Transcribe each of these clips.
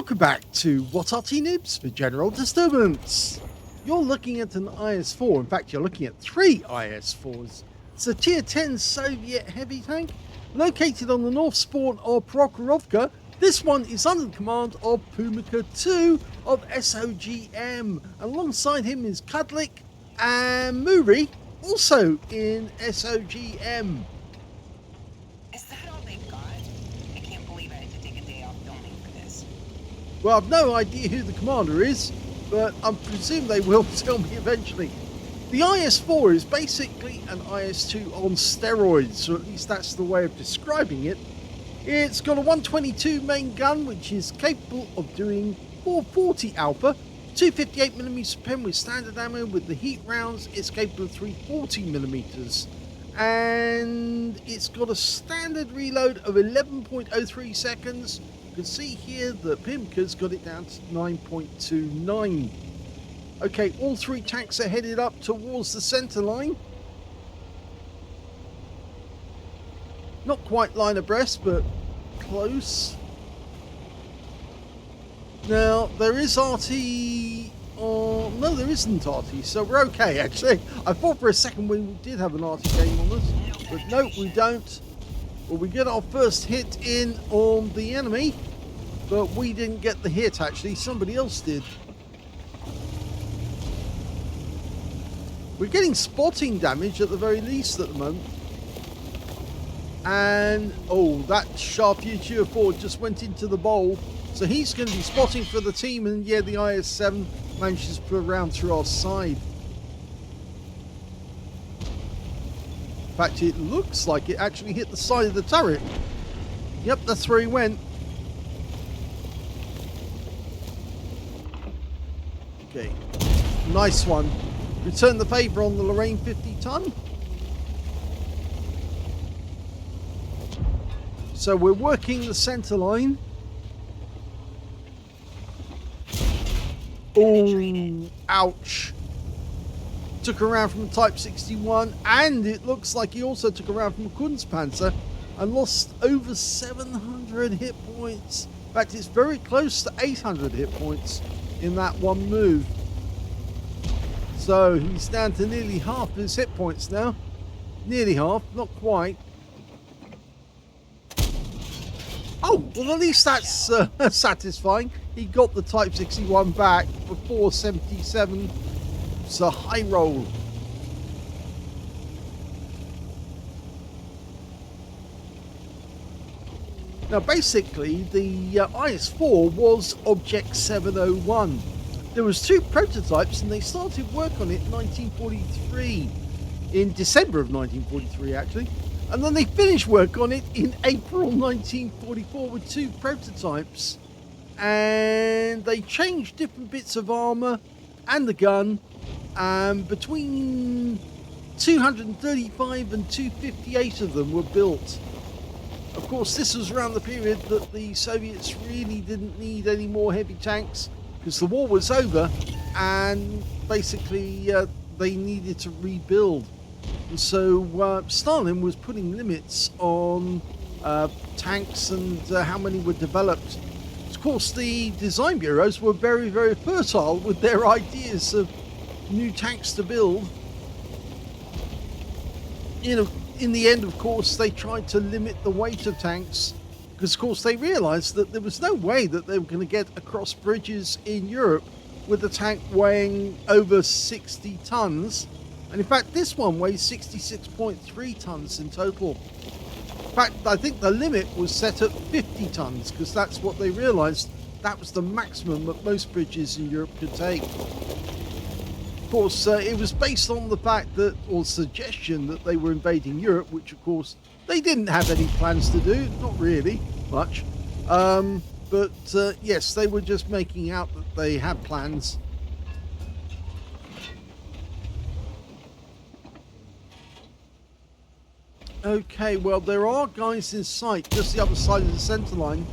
Welcome back to What Arty Noobs for General Disturbance. You're looking at an IS-4, in fact you're looking at 3 IS-4s. It's a tier 10 Soviet heavy tank located on the North Spawn of Prokhorovka. This one is under the command of pumicka2 of SOGM. Alongside him is Kudlik and Muri, also in SOGM. Is that all they've got? I can't believe I had to take a day off filming for this. Well, I've no idea who the commander is, but I presume they will tell me eventually. The IS-4 is basically an IS-2 on steroids, or at least that's the way of describing it. It's got a 122 main gun, which is capable of doing 440 alpha, 258mm pen with standard ammo. With the heat rounds, it's capable of 340mm. And it's got a standard reload of 11.03 seconds. You can see here that pumicka's got it down to 9.29. Okay, all 3 tanks are headed up towards the center line. Not quite line abreast, but close. Now, there is Arty. Oh, no, there isn't Arty, so we're okay, actually. I thought for a second we did have an Arty game on us, but no, we don't. Well, we get our first hit in on the enemy, but we didn't get the hit, actually. Somebody else did. We're getting spotting damage at the very least at the moment. And, oh, that sharp U-4 just went into the bowl. So he's going to be spotting for the team. And yeah, the IS-7 manages to put around through our side. In fact, it looks like it actually hit the side of the turret. Yep, that's where he went. Okay, nice one. Return the favour on the Lorraine 50-ton. So we're working the centre line. Oh, ouch. Took around from a Type 61, and it looks like he also took around from a Kunstpanzer and lost over 700 hit points. In fact, it's very close to 800 hit points in that one move. So he's down to nearly half his hit points now. Nearly half, not quite. Oh, well at least that's satisfying. He got the Type 61 back for 477. It's a high roll. Now basically the IS-4 was Object 701. There was 2 prototypes and they started work on it in 1943. In December of 1943 actually. And then they finished work on it in April 1944 with 2 prototypes. And they changed different bits of armour and the gun. Between 235 and 258 of them were built. Of course, this was around the period that the Soviets really didn't need any more heavy tanks because the war was over and basically they needed to rebuild. And so Stalin was putting limits on tanks and how many were developed. Of course, the design bureaus were very, very fertile with their ideas of new tanks to build. You know, in the end, of course, they tried to limit the weight of tanks because, of course, they realized that there was no way that they were going to get across bridges in Europe with a tank weighing over 60 tons. And in fact, this one weighs 66.3 tons in total. In fact, I think the limit was set at 50 tons because that's what they realized that was the maximum that most bridges in Europe could take. Of course, it was based on the fact that, or suggestion that they were invading Europe, which of course they didn't have any plans to do, not really much. But yes, they were just making out that they had plans. Okay, well, there are guys in sight just the other side of the centre line.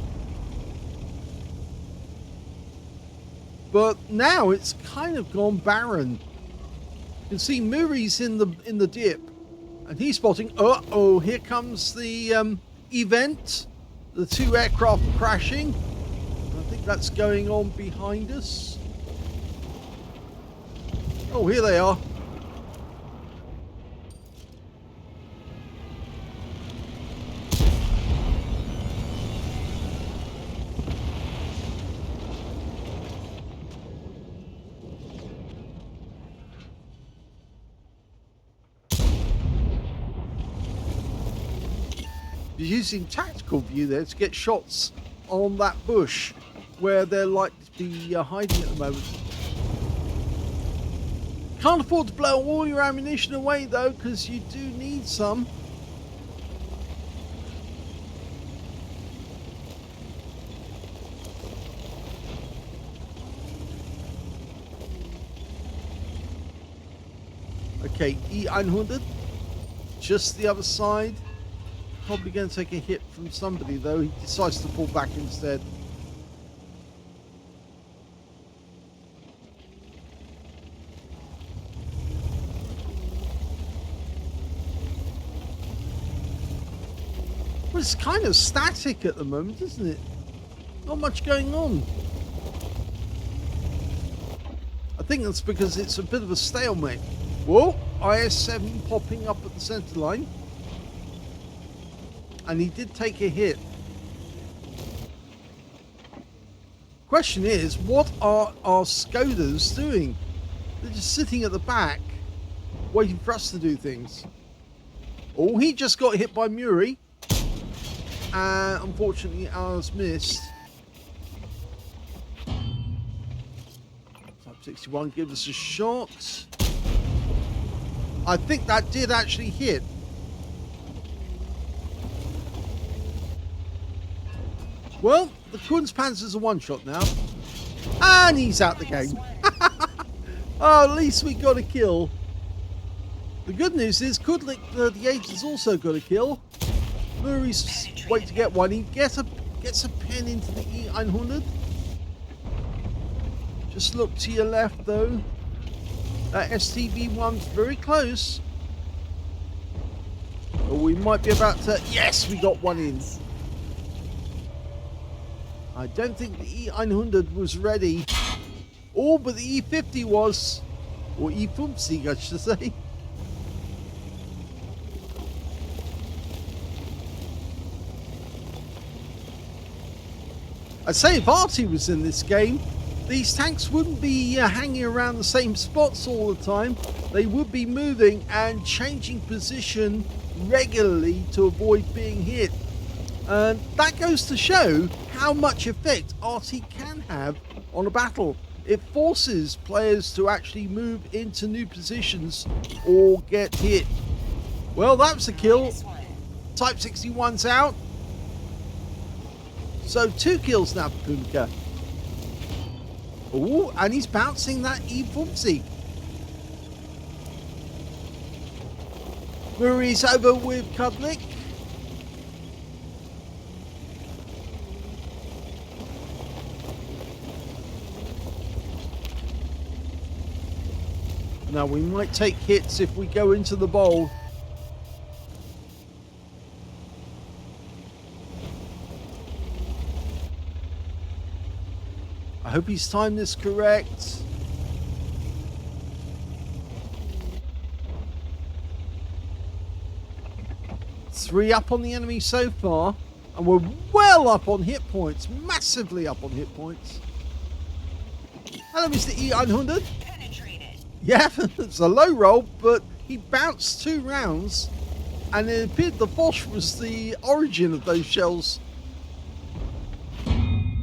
But now it's kind of gone barren. You can see Muri's in the dip. And he's spotting, uh-oh, here comes the event. The 2 aircraft crashing. think that's going on behind us. Oh, here they are. You're using tactical view there to get shots on that bush where they're likely to be hiding at the moment. Can't afford to blow all your ammunition away though, because you do need some. Okay, E100, just the other side. Probably going to take a hit from somebody though. He decides to pull back instead. Well, it's kind of static at the moment, isn't it? Not much going on. I think that's because it's a bit of a stalemate. Whoa, IS-7 popping up at the center line. And he did take a hit. Question is, what are our Skodas doing? They're just sitting at the back, waiting for us to do things. Oh, he just got hit by Muri. And unfortunately, ours missed. Type 61 gives us a shot. I think that did actually hit. Well, the Kunstpanzer's a one-shot now. And he's out the game. Oh, at least we got a kill. The good news is Kudlik 38 has also got a kill. Murray's wait to get one. He gets a pen into the E100. Just look to your left though. That STB-1's very close. Oh, we might be about to... Yes, we got one in. I don't think the E100 was ready. Oh, but the E50 was. Or E50, I should say. I'd say if Arty was in this game, these tanks wouldn't be hanging around the same spots all the time. They would be moving and changing position regularly to avoid being hit. And that goes to show how much effect Arty can have on a battle. It forces players to actually move into new positions or get hit. Well, that was a kill. Type 61's out. So 2 kills now for pumicka. Oh, and he's bouncing that E50. Murray's over with Kudlik. Now we might take hits if we go into the bowl. I hope he's timed this correct. Three up on the enemy so far, and we're well up on hit points, massively up on hit points. Hello, Mr. E100. Yeah, it's a low roll, but he bounced 2 rounds, and it appeared the Bosch was the origin of those shells.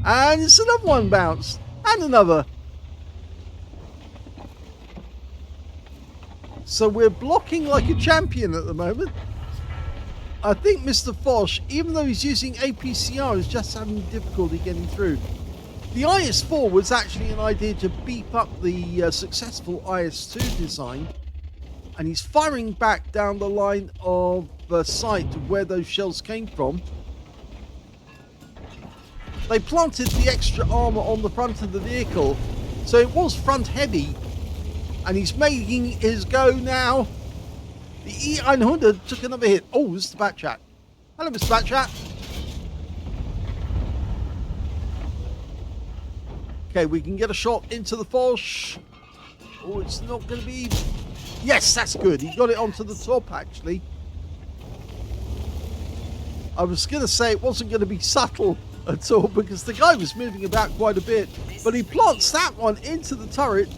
And it's another one bounced, and another. So we're blocking like a champion at the moment. I think Mr. Foch, even though he's using APCR, is just having difficulty getting through. The IS-4 was actually an idea to beef up the successful IS-2 design, and he's firing back down the line of sight of where those shells came from. They planted the extra armor on the front of the vehicle, so it was front heavy, and he's making his go now. The E100 took another hit. Oh, this is the Bat Chat. Hello, Mr. Bat Chat. Okay, we can get a shot into the Foch. Oh, it's not going to be... Yes, that's good. He got it onto the top, actually. I was going to say it wasn't going to be subtle at all because the guy was moving about quite a bit. But he plants that one into the turret.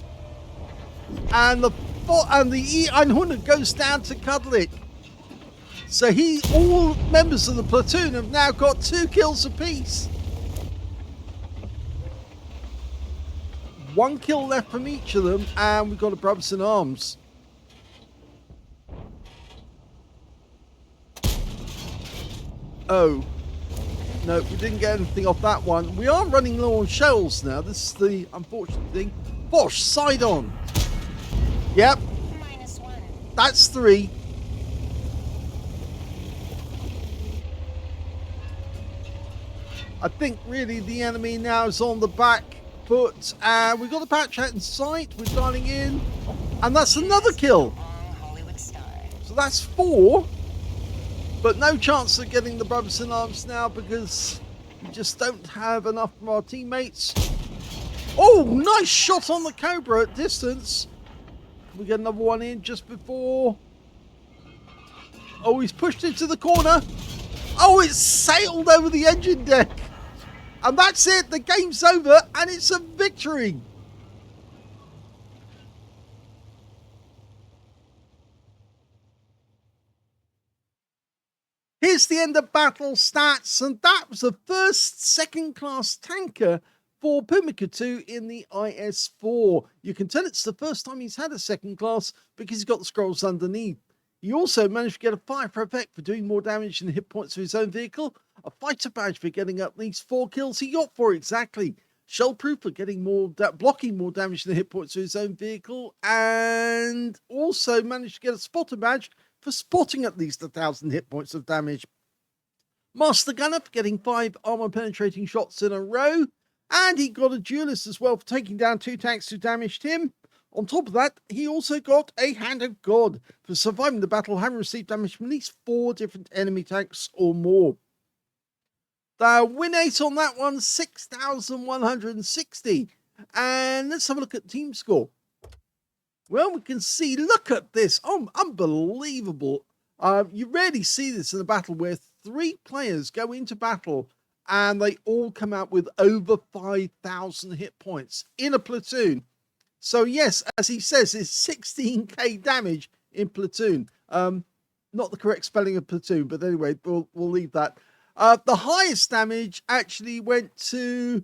And the E-100 goes down to Kudlik. So all members of the platoon have now got 2 kills apiece. 1 kill left from each of them, and we've got a brothers in arms. Oh. No, we didn't get anything off that one. We are running low on shells now. This is the unfortunate thing. Foch, side on. Yep. -1. That's 3. I think really the enemy now is on the back foot. We've got the patch out in sight. We're dialing in. And that's another kill. Hollywood star. So that's 4. But no chance of getting the brothers in arms now because we just don't have enough from our teammates. Oh, nice shot on the Cobra at distance. We get another one in just before. Oh, he's pushed into the corner. Oh, it's sailed over the engine deck. And that's it. The game's over and it's a victory. Here's the end of battle stats, and that was the first second-class tanker for pumicka2 in the IS-4. You can tell it's the first time he's had a second class because he's got the scrolls underneath. He also managed to get a fire effect for doing more damage than hit points for his own vehicle, a fighter badge for getting at least 4 kills. He got 4 exactly. Shellproof for getting blocking more damage than hit points for his own vehicle, and also managed to get a spotter badge for spotting at least 1,000 hit points of damage. Master Gunner for getting 5 armor penetrating shots in a row, and he got a duelist as well for taking down 2 tanks who damaged him. On top of that, he also got a Hand of God for surviving the battle, having received damage from at least 4 different enemy tanks or more. The win rate on that one, 6,160. And let's have a look at team score. Well, we can see, look at this. Oh, unbelievable. You rarely see this in a battle where 3 players go into battle and they all come out with over 5,000 hit points in a platoon. So yes, as he says, it's 16k damage in platoon. Not the correct spelling of platoon, but anyway, we'll leave that. The highest damage actually went to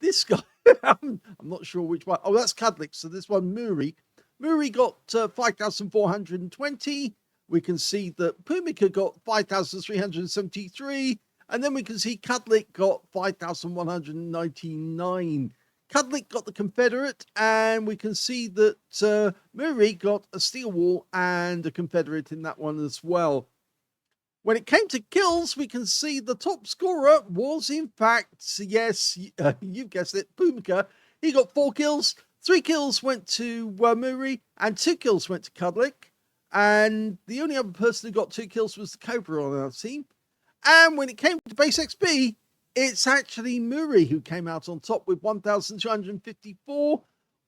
this guy. I'm not sure which one. Oh, that's Kudlik. So this one, Muri. Muri got 5,420. We can see that Pumicka got 5,373. And then we can see Kudlik got 5,199. Kudlik got the Confederate, and we can see that Muri got a steel wall and a Confederate in that one as well. When it came to kills, we can see the top scorer was, in fact, yes, you guessed it, Pumicka. He got 4 kills. 3 kills went to Muri, and 2 kills went to Kudlik. And the only other person who got 2 kills was the Cobra on our team. And when it came to base XP, it's actually Muri who came out on top with 1,254.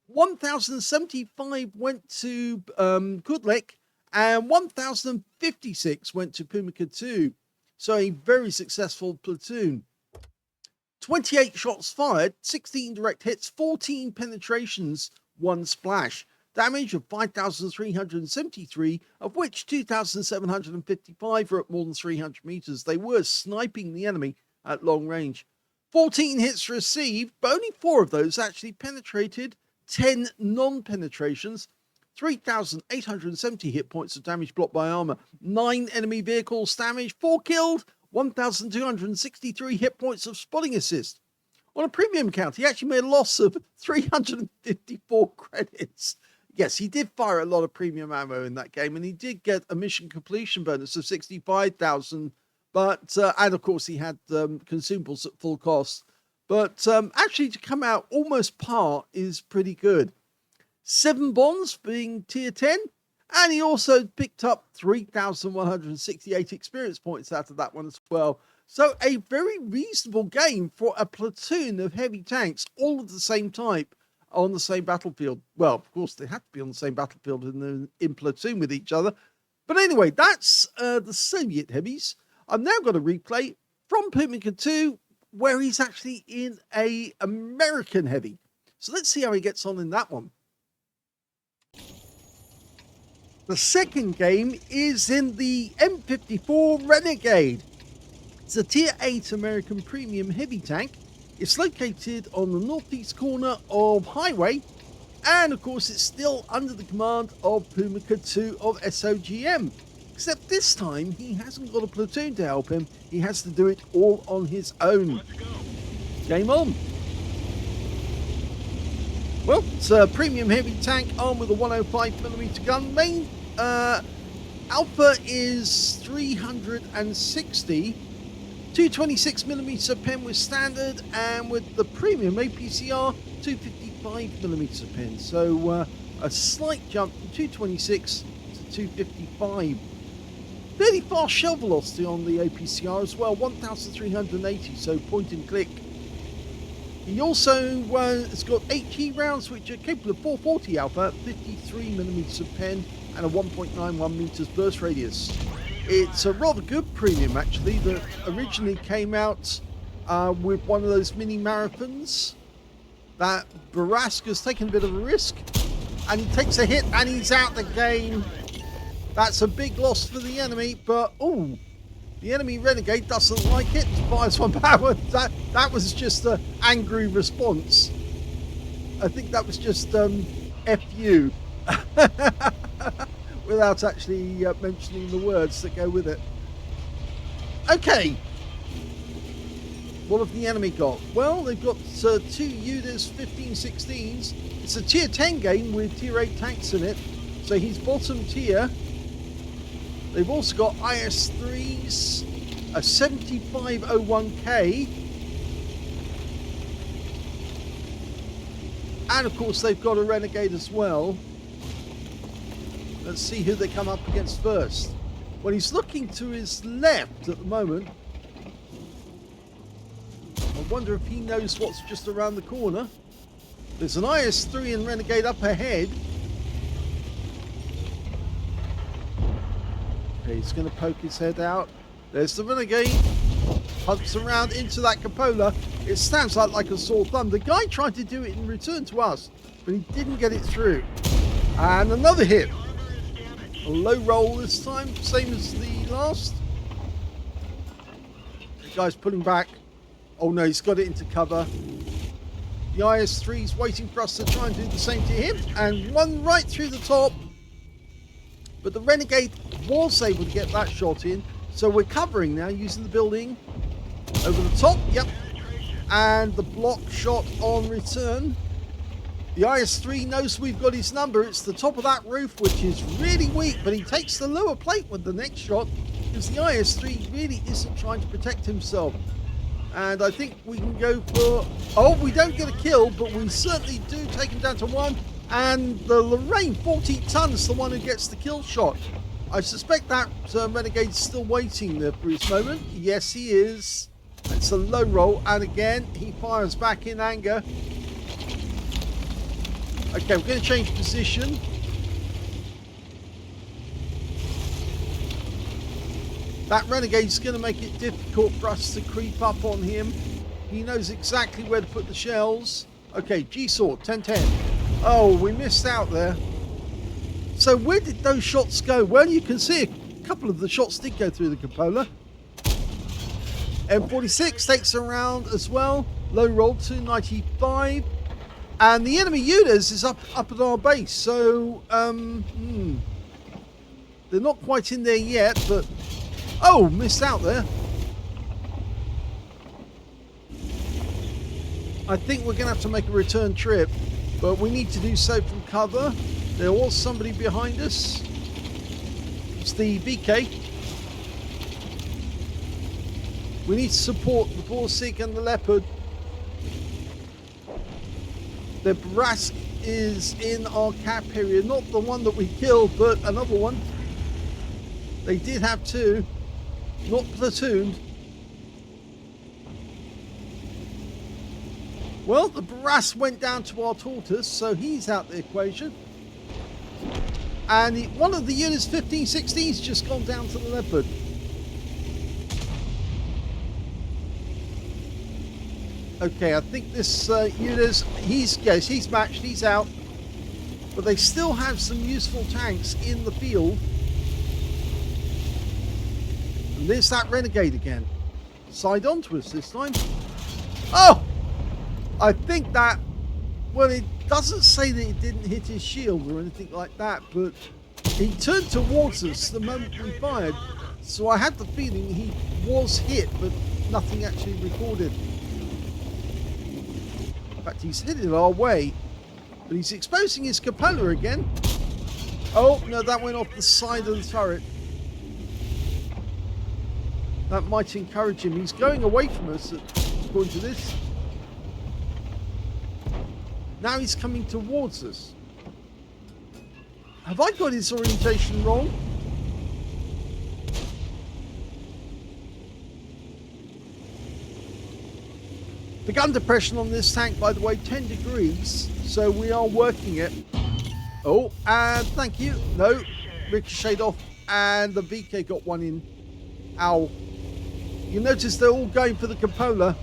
1,075 went to Kudlik, and 1,056 went to Pumicka2. So a very successful platoon. 28 shots fired, 16 direct hits, 14 penetrations, 1 splash. Damage of 5,373, of which 2,755 were at more than 300 meters. They were sniping the enemy at long range. 14 hits received, but only 4 of those actually penetrated. 10 non-penetrations. 3,870 hit points of damage blocked by armor. 9 enemy vehicles damaged. 4 killed. 1,263 hit points of spotting assist. On a premium count, he actually made a loss of 354 credits. Yes, he did fire a lot of premium ammo in that game, and he did get a mission completion bonus of 65,000. But, and of course, he had consumables at full cost. But actually, to come out almost par is pretty good. 7 bonds being tier 10. And he also picked up 3,168 experience points out of that one as well. So a very reasonable game for a platoon of heavy tanks, all of the same type, on the same battlefield. Well, of course, they have to be on the same battlefield and in platoon with each other. But anyway, that's the Soviet heavies. I'm now going to replay from pumicka2, where he's actually in a American heavy. So let's see how he gets on in that one. The second game is in the M54 Renegade. It's a Tier 8 American premium heavy tank. It's located on the northeast corner of Highway, and of course it's still under the command of pumicka2 of SOGM. Except this time he hasn't got a platoon to help him. He has to do it all on his own. Game on. Well, it's a premium heavy tank armed with a 105mm gun. Main alpha is 360. 226mm pen with standard, and with the premium APCR 255mm pen. So a slight jump from 226 to 255. Fairly fast shell velocity on the APCR as well, 1380, so point and click. He also has got HE rounds which are capable of 440 alpha, 53mm pen, and a 1.91 meters burst radius. It's a rather good premium actually that originally came out with one of those mini marathons. That Baraska's taken a bit of a risk, and he takes a hit and he's out the game. That's a big loss for the enemy, but oh, the enemy Renegade doesn't like it. Fires one power. That was just an angry response. I think that was just F you. Without actually mentioning the words that go with it. Okay. What have the enemy got? Well, they've got two UDAs 1516s. It's a tier 10 game with tier 8 tanks in it. So he's bottom tier. They've also got IS-3s, a 7501K. And of course they've got a Renegade as well. Let's see who they come up against first. Well, he's looking to his left at the moment. I wonder if he knows what's just around the corner. There's an IS-3 and Renegade up ahead. Okay, he's going to poke his head out. There's the Renegade. Hunts around into that cupola. It stands out like a sore thumb. The guy tried to do it in return to us, but he didn't get it through. And another hit. A low roll this time, same as the last. The guy's pulling back. Oh no, he's got it into cover. The IS-3's waiting for us to try and do the same to him, and one right through the top. But the Renegade was able to get that shot in, so we're covering now using the building over the top. Yep, and the block shot on return. The IS-3 knows we've got his number. It's the top of that roof, which is really weak, but he takes the lower plate with the next shot, because the IS-3 really isn't trying to protect himself. And I think we can go for... Oh, we don't get a kill, but we certainly do take him down to one. And the Lorraine 14 tons, the one who gets the kill shot. I suspect that Renegade's still waiting there for his moment. Yes, he is. It's a low roll, and again, he fires back in anger. Okay, we're going to change position. That Renegade's going to make it difficult for us to creep up on him. He knows exactly where to put the shells. Okay, G-Sword, 1010. Oh, we missed out there. So where did those shots go? Well, you can see a couple of the shots did go through the cupola. M46 takes a round as well. Low roll, 295. And the enemy UDAs is up at our base, so they're not quite in there yet, but oh, missed out there. I think we're going to have to make a return trip, but we need to do so from cover. There was somebody behind us. It's the VK. We need to support the Borsig and the Leopard. The Brask is in our cap area, not the one that we killed, but another one. They did have two, not platooned. Well, the Barras went down to our Tortoise, so he's out the equation. And one of the units 1516's just gone down to the Leopard. Okay, I think this unit, he's matched, he's out. But they still have some useful tanks in the field. And there's that Renegade again. Side on to us this time. Oh! I think that, well, it doesn't say that it didn't hit his shield or anything like that, but he turned towards us the moment we fired. So I had the feeling he was hit, but nothing actually recorded. In fact, he's headed our way, but he's exposing his cupola again. Oh, no, that went off the side of the turret. That might encourage him. He's going away from us, according to this. Now he's coming towards us. Have I got his orientation wrong? The gun depression on this tank, by the way, 10 degrees. So we are working it. Oh, and thank you. No, ricocheted off, and the VK got one in. Ow. You notice they're all going for the cupola.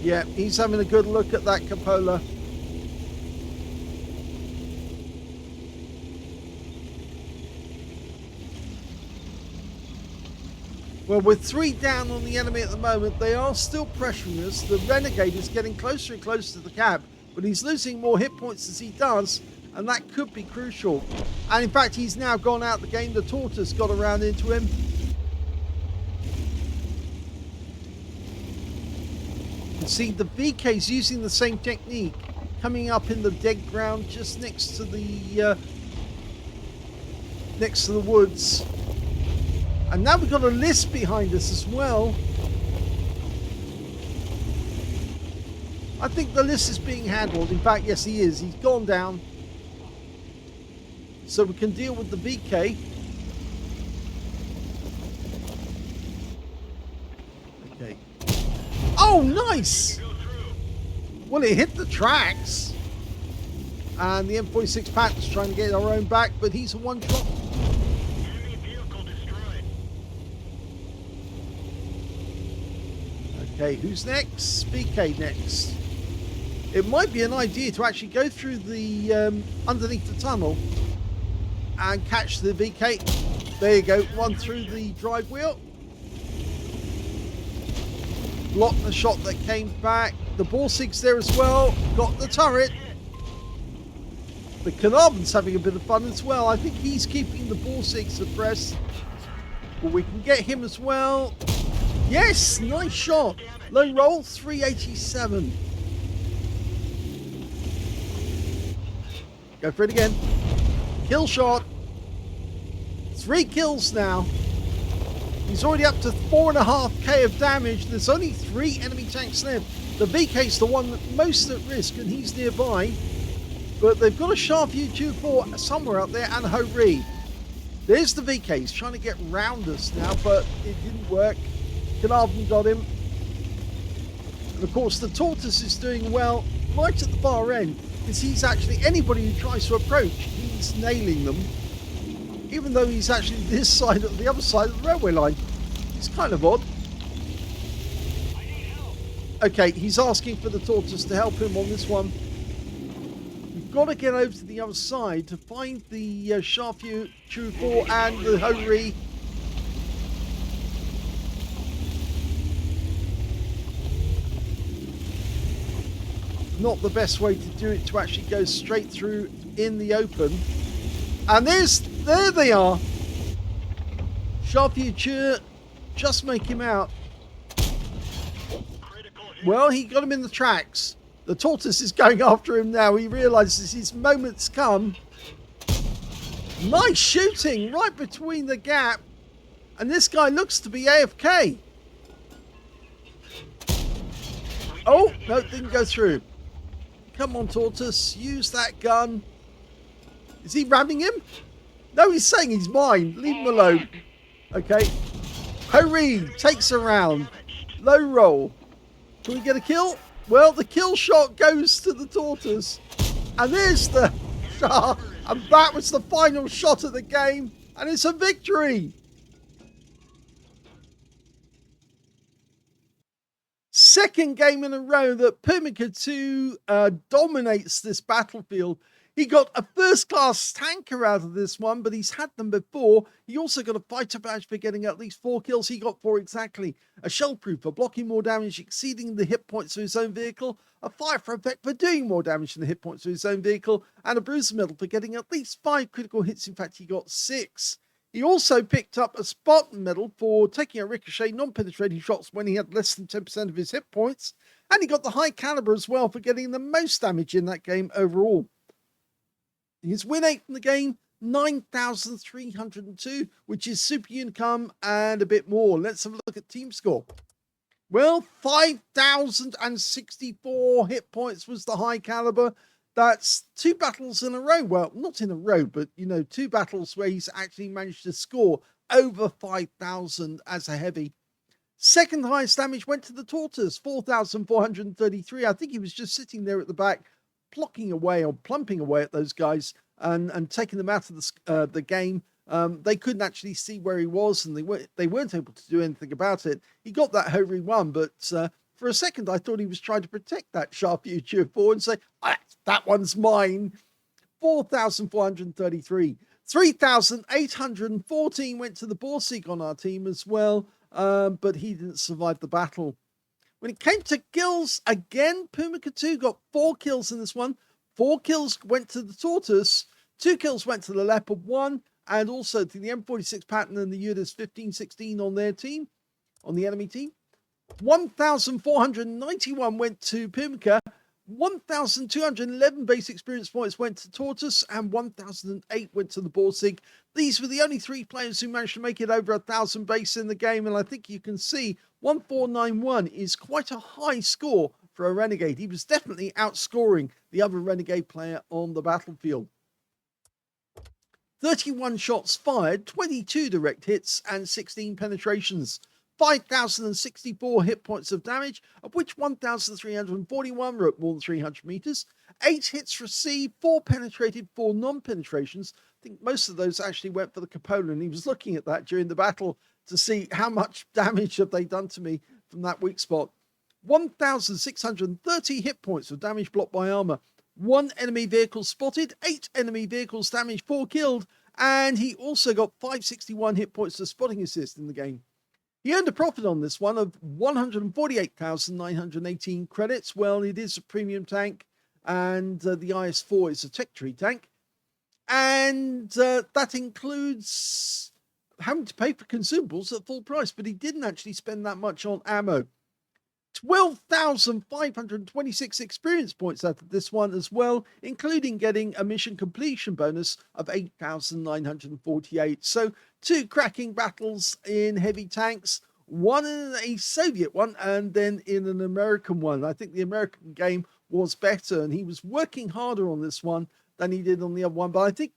Yeah, he's having a good look at that cupola. Well, with 3 down on the enemy at the moment, they are still pressuring us. The Renegade is getting closer and closer to the cab, but he's losing more hit points as he does, and that could be crucial. And in fact, he's now gone out the game. The Tortoise got around into him. You can see the VK's using the same technique, coming up in the dead ground just next to the woods. And now we've got a list behind us as well. I think the list is being handled. In fact, yes, he is. He's gone down. So we can deal with the VK. Okay. Oh, nice! Well, it hit the tracks. And the M46 Pat's trying to get our own back, but he's a one-shot. Okay, who's next? VK next. It might be an idea to actually go through the underneath the tunnel and catch the VK. There you go, one through the drive wheel. Blocked the shot that came back. The Borsig's there as well. Got the turret. The Carnarvon's having a bit of fun as well. I think he's keeping the Borsig's abreast. But we can get him as well. Yes, nice shot. Low roll, 387. Go for it again. Kill shot. 3 kills now. He's already up to 4.5k of damage. There's only 3 enemy tanks left. The VK's the one most at risk, and he's nearby. But they've got a Shure MV7X somewhere out there, and a Hori. There's the VK. He's trying to get round us now, but it didn't work. Carnarvon got him. And of course, the Tortoise is doing well right at the far end, because he's actually, anybody who tries to approach, he's nailing them. Even though he's actually this side of the other side of the railway line. It's kind of odd. Okay, he's asking for the Tortoise to help him on this one. We've got to get over to the other side to find the Shure MV7X and the Hori. Not the best way to do it, to actually go straight through in the open. And there they are. Shure MV7X, just make him out. Well, he got him in the tracks. The Tortoise is going after him now. He realizes his moment's come. Nice shooting right between the gap. And this guy looks to be AFK. Oh, no, didn't go through. Come on, Tortoise, use that gun. Is he ramming him? No, he's saying he's mine. Leave him alone. Okay. Hurry! Takes a round. Low roll. Can we get a kill? Well, the kill shot goes to the tortoise. And there's the shot. And that was the final shot of the game. And it's a victory. Second game in a row that pumicka2 dominates this battlefield. He got a first-class tanker out of this one, but he's had them before. He also got a fighter badge for getting at least 4 kills. He got 4 exactly. A shell-proof for blocking more damage, exceeding the hit points of his own vehicle. A fire for effect for doing more damage than the hit points of his own vehicle. And a bruiser medal for getting at least 5 critical hits. In fact, he got 6. He also picked up a Spartan medal for taking a ricochet, non-penetrating shots when he had less than 10% of his hit points. And he got the high caliber as well for getting the most damage in that game overall. His win rate in the game, 9,302, which is super income and a bit more. Let's have a look at team score. Well, 5,064 hit points was the high caliber. That's 2 battles in a row. Well, not in a row, but, 2 battles where he's actually managed to score over 5,000 as a heavy. Second highest damage went to the tortoise, 4,433. I think he was just sitting there at the back, plumping away at those guys and taking them out of the game. They couldn't actually see where he was, and they weren't able to do anything about it. He got that hurry one, but for a second I thought he was trying to protect that sharp GeForce and say, that one's mine. 4,433. 3,814 went to the Borsig on our team as well, but he didn't survive the battle. When it came to kills, again, pumicka2 got 4 kills in this one. 4 kills went to the tortoise, 2 kills went to the leopard 1, and also to the M46 Patton and the UDAS 1516 on their team, on the enemy team. 1,491 went to pumicka, 1,211 base experience points went to tortoise, and 1,008 went to the Borsig. These were the only 3 players who managed to make it over 1,000 base in the game, and I think you can see 1491 is quite a high score for a Renegade. He was definitely outscoring the other Renegade player on the battlefield. 31 shots fired, 22 direct hits, and 16 penetrations. 5,064 hit points of damage, of which 1,341 were at more than 300 meters. 8 hits received, 4 penetrated, 4 non-penetrations. I think most of those actually went for the cupola, and he was looking at that during the battle to see how much damage have they done to me from that weak spot. 1,630 hit points of damage blocked by armor. 1 enemy vehicle spotted, 8 enemy vehicles damaged, 4 killed, and he also got 561 hit points to spotting assist in the game. He earned a profit on this one of 148,918 credits. Well, it is a premium tank, and the IS-4 is a tech tree tank. And that includes having to pay for consumables at full price, but he didn't actually spend that much on ammo. 12,526 experience points out of this one as well, including getting a mission completion bonus of 8,948. So 2 cracking battles in heavy tanks, one in a Soviet one and then in an American one. I think the American game was better, and he was working harder on this one than he did on the other one. But I think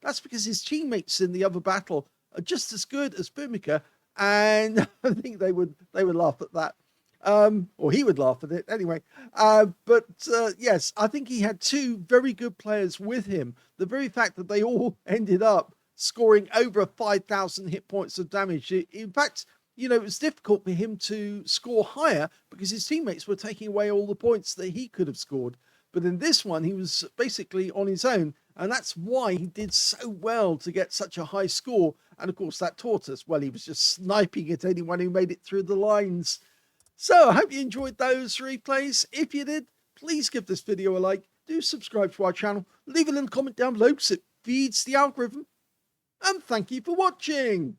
that's because his teammates in the other battle are just as good as pumicka, and I think they would laugh at that. Or he would laugh at it anyway. But yes, I think he had 2 very good players with him. The very fact that they all ended up scoring over 5,000 hit points of damage. In fact, it was difficult for him to score higher because his teammates were taking away all the points that he could have scored. But in this one, he was basically on his own, and that's why he did so well to get such a high score. And of course, that tortoise, well, he was just sniping at anyone who made it through the lines. So I hope you enjoyed those replays. If you did, please give this video a like. Do subscribe to our channel. Leave a little comment down below because it feeds the algorithm. And thank you for watching.